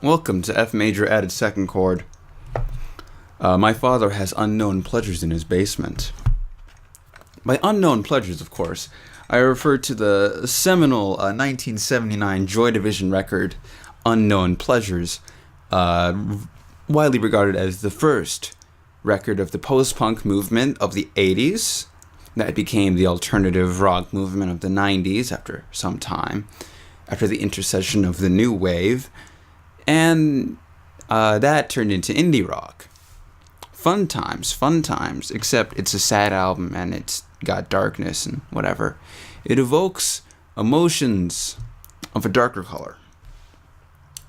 Welcome to F major added second chord. My father has unknown pleasures in his basement. By unknown pleasures, of course, I refer to the seminal 1979 Joy Division record, Unknown Pleasures, widely regarded as the first record of the post-punk movement of the 80s that became the alternative rock movement of the 90s after some time, after the intercession of the new wave, and that turned into indie rock. Fun times, except it's a sad album and it's got darkness and whatever. It evokes emotions of a darker color,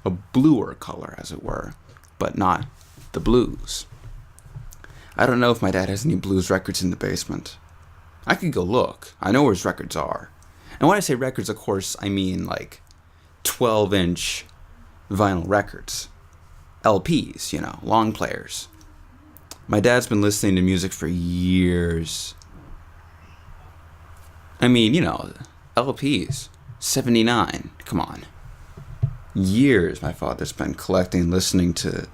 a bluer color, as it were, but not the blues. I don't know if my dad has any blues records in the basement. I could go look. I know where his records are. And when I say records, of course, I mean like 12-inch vinyl records. LPs, long players. My dad's been listening to music for years. I mean, LPs. 79. Come on. Years my father's been collecting, listening to,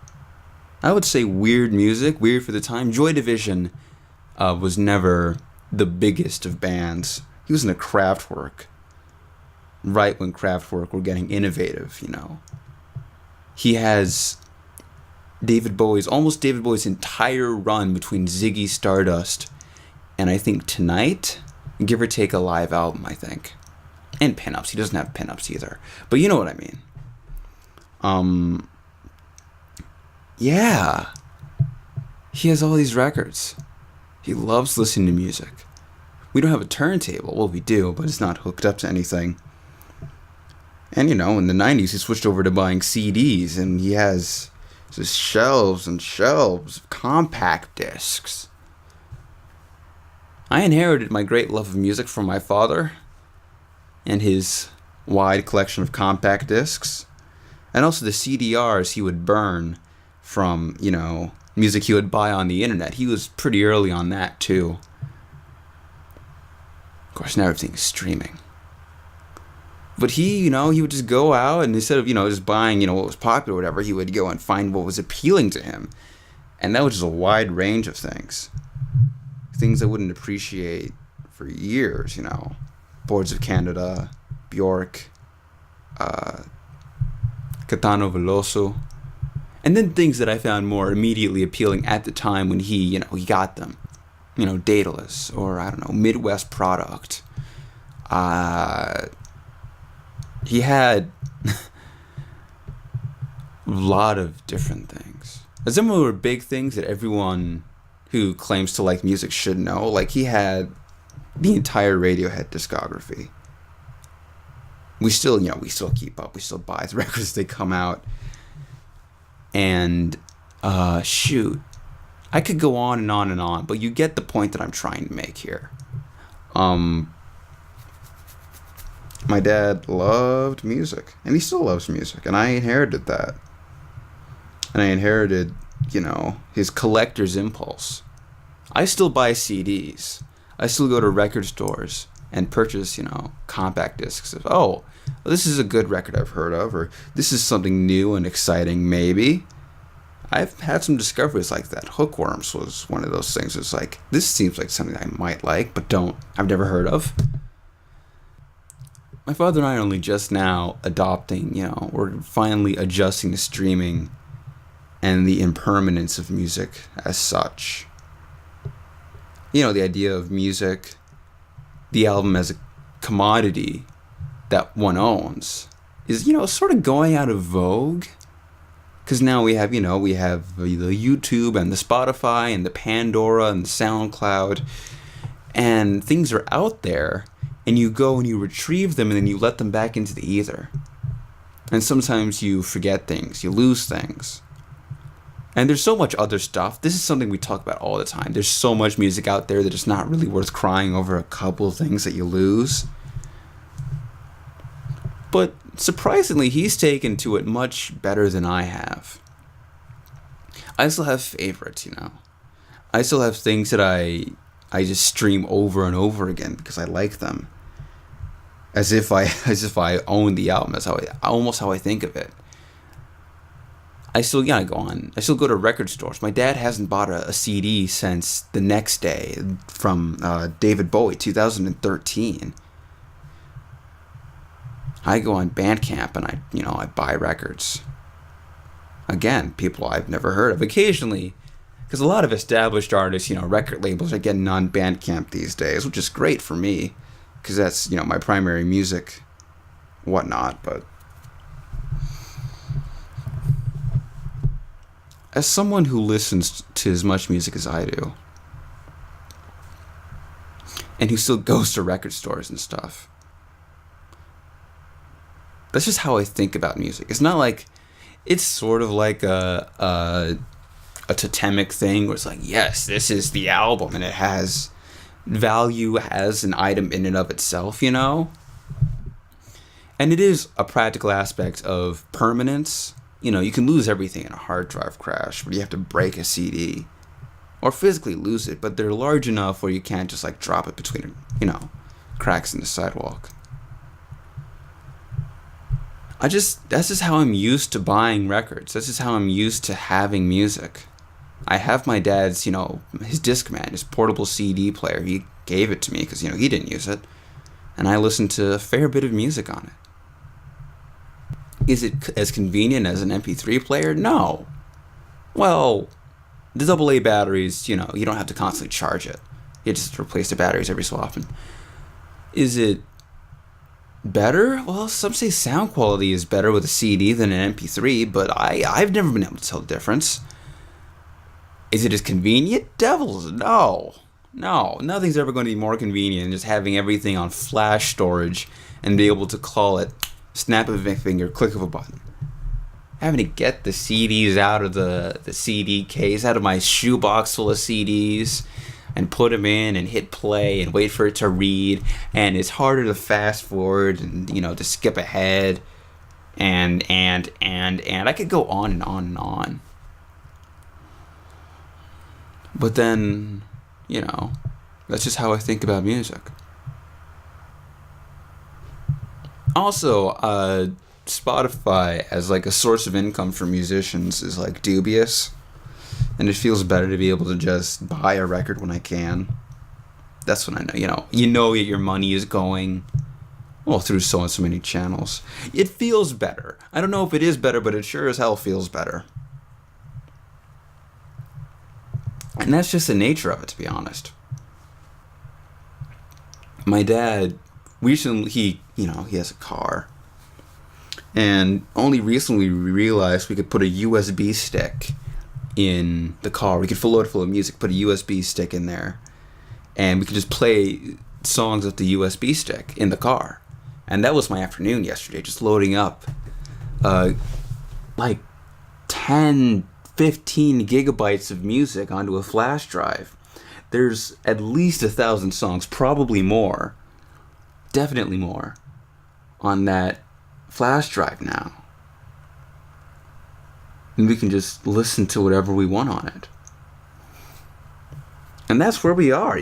I would say, weird music. Weird for the time. Joy Division was never the biggest of bands. He was in a Kraftwerk. Right when Kraftwerk were getting innovative, He has David Bowie's entire run between Ziggy Stardust and I think Tonight, give or take a live album, I think. And pinups. He doesn't have pinups either. But you know what I mean. Yeah. He has all these records. He loves listening to music. We don't have a turntable. Well, we do, but it's not hooked up to anything. And, in the 90s, he switched over to buying CDs, and he has just shelves and shelves of compact discs. I inherited my great love of music from my father and his wide collection of compact discs, and also the CDRs he would burn from, music he would buy on the internet. He was pretty early on that, too. Of course, now everything's streaming. But he would just go out, and instead of, just buying, what was popular or whatever, he would go and find what was appealing to him. And that was just a wide range of things. Things I wouldn't appreciate for years, Boards of Canada, Bjork, Caetano Veloso. And then things that I found more immediately appealing at the time when he got them. Daedalus, or, Midwest Product. He had a lot of different things. And some of them were big things that everyone who claims to like music should know. Like, he had the entire Radiohead discography. We still keep up. We still buy the records as they come out. And, shoot. I could go on and on and on, but you get the point that I'm trying to make here. My dad loved music, and he still loves music, and I inherited that. And I inherited, his collector's impulse. I still buy CDs. I still go to record stores and purchase, compact discs of, well, this is a good record I've heard of, or this is something new and exciting, maybe. I've had some discoveries like that. Hookworms was one of those things. It's like, this seems like something I might like, but I've never heard of. My father and I are only just now adopting, we're finally adjusting to streaming and the impermanence of music as such. The idea of music, the album as a commodity that one owns is, sort of going out of vogue. Because now we have the YouTube and the Spotify and the Pandora and the SoundCloud, and things are out there. And you go and you retrieve them, and then you let them back into the ether. And sometimes you forget things, you lose things. And there's so much other stuff. This is something we talk about all the time. There's so much music out there that it's not really worth crying over a couple of things that you lose. But surprisingly, he's taken to it much better than I have. I still have favorites, I still have things that I just stream over and over again because I like them. As if I own the album. That's almost how I think of it. I still go to record stores. My dad hasn't bought a CD since The Next Day from David Bowie, 2013. I go on Bandcamp and I buy records. Again, people I've never heard of. Occasionally, because a lot of established artists, record labels are getting on Bandcamp these days, which is great for me, because that's, my primary music, whatnot. But as someone who listens to as much music as I do, and who still goes to record stores and stuff, that's just how I think about music. It's not like, it's sort of like a totemic thing where it's like, yes, this is the album and it has value as an item in and of itself, And it is a practical aspect of permanence. You can lose everything in a hard drive crash, but you have to break a CD or physically lose it, but they're large enough where you can't just like drop it between, cracks in the sidewalk. That's just how I'm used to buying records. That's just how I'm used to having music. I have my dad's, his Discman, his portable CD player. He gave it to me because, he didn't use it. And I listened to a fair bit of music on it. Is it as convenient as an MP3 player? No. Well, the AA batteries, you don't have to constantly charge it. You just replace the batteries every so often. Is it better? Well, some say sound quality is better with a CD than an MP3, but I've never been able to tell the difference. Is it as convenient? Devils, no. No, nothing's ever going to be more convenient than just having everything on flash storage and be able to call it snap of a finger, click of a button. Having to get the CDs out of the CD case, out of my shoebox full of CDs, and put them in and hit play and wait for it to read, and it's harder to fast forward and to skip ahead, and I could go on and on and on. But then, that's just how I think about music. Also, Spotify as like a source of income for musicians is like dubious. And it feels better to be able to just buy a record when I can. That's when I know, you know that your money is going, well, through so and so many channels. It feels better. I don't know if it is better, but it sure as hell feels better. And that's just the nature of it, to be honest. My dad, recently, he has a car. And only recently we realized we could put a USB stick in the car. We could load it full of music, put a USB stick in there, and we could just play songs with the USB stick in the car. And that was my afternoon yesterday, just loading up like 10, 15 gigabytes of music onto a flash drive. There's at least 1,000 songs, probably more, definitely more, on that flash drive now. And we can just listen to whatever we want on it. And that's where we are,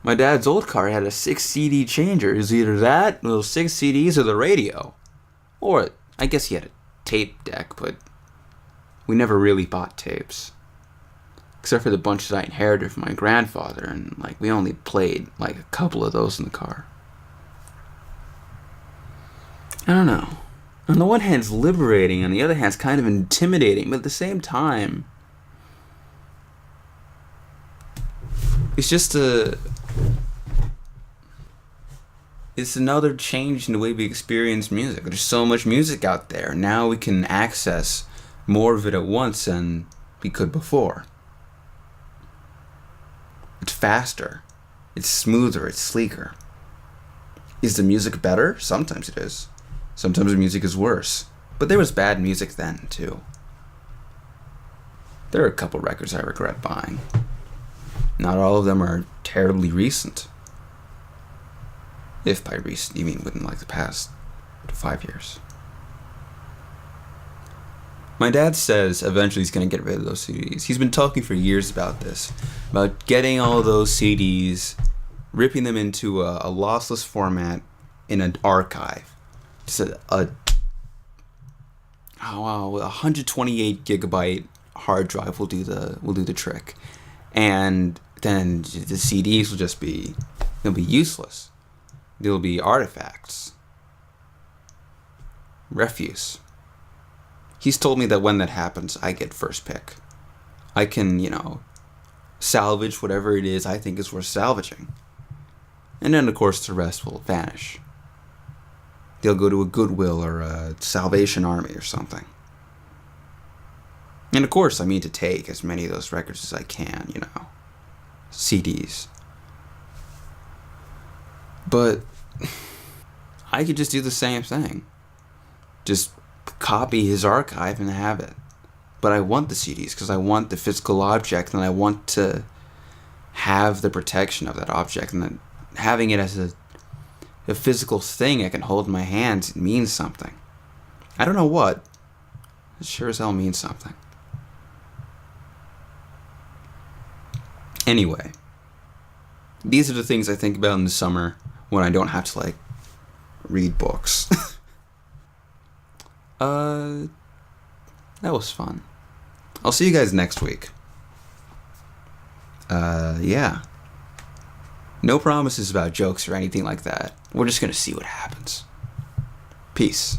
My dad's old car had a 6 CD changer. It was either that, those 6 CDs, or the radio. Or, I guess he had a tape deck, but we never really bought tapes. Except for the bunch that I inherited from my grandfather, and we only played a couple of those in the car. I don't know. On the one hand, it's liberating. On the other hand, it's kind of intimidating. But at the same time, it's just it's another change in the way we experience music. There's so much music out there. Now we can access more of it at once than we could before. It's faster. It's smoother. It's sleeker. Is the music better? Sometimes it is. Sometimes the music is worse. But there was bad music then, too. There are a couple records I regret buying. Not all of them are terribly recent. If by recent, you mean within the past 5 years. My dad says eventually he's going to get rid of those CDs. He's been talking for years about this. About getting all of those CDs, ripping them into a lossless format in an archive. Just Oh wow, 128 gigabyte hard drive will do the trick, and then the CDs will just be they'll be useless. They'll be artifacts, refuse. He's told me that when that happens, I get first pick. I can, salvage whatever it is I think is worth salvaging. And then, of course, the rest will vanish. They'll go to a Goodwill or a Salvation Army or something. And, of course, I mean to take as many of those records as I can, CDs. But I could just do the same thing. Just copy his archive and have it. But I want the CDs because I want the physical object, and I want to have the protection of that object, and then having it as a physical thing I can hold in my hands, it means something. I don't know what. It sure as hell means something. Anyway, these are the things I think about in the summer when I don't have to, read books. That was fun. I'll see you guys next week. Yeah. No promises about jokes or anything like that. We're just gonna see what happens. Peace.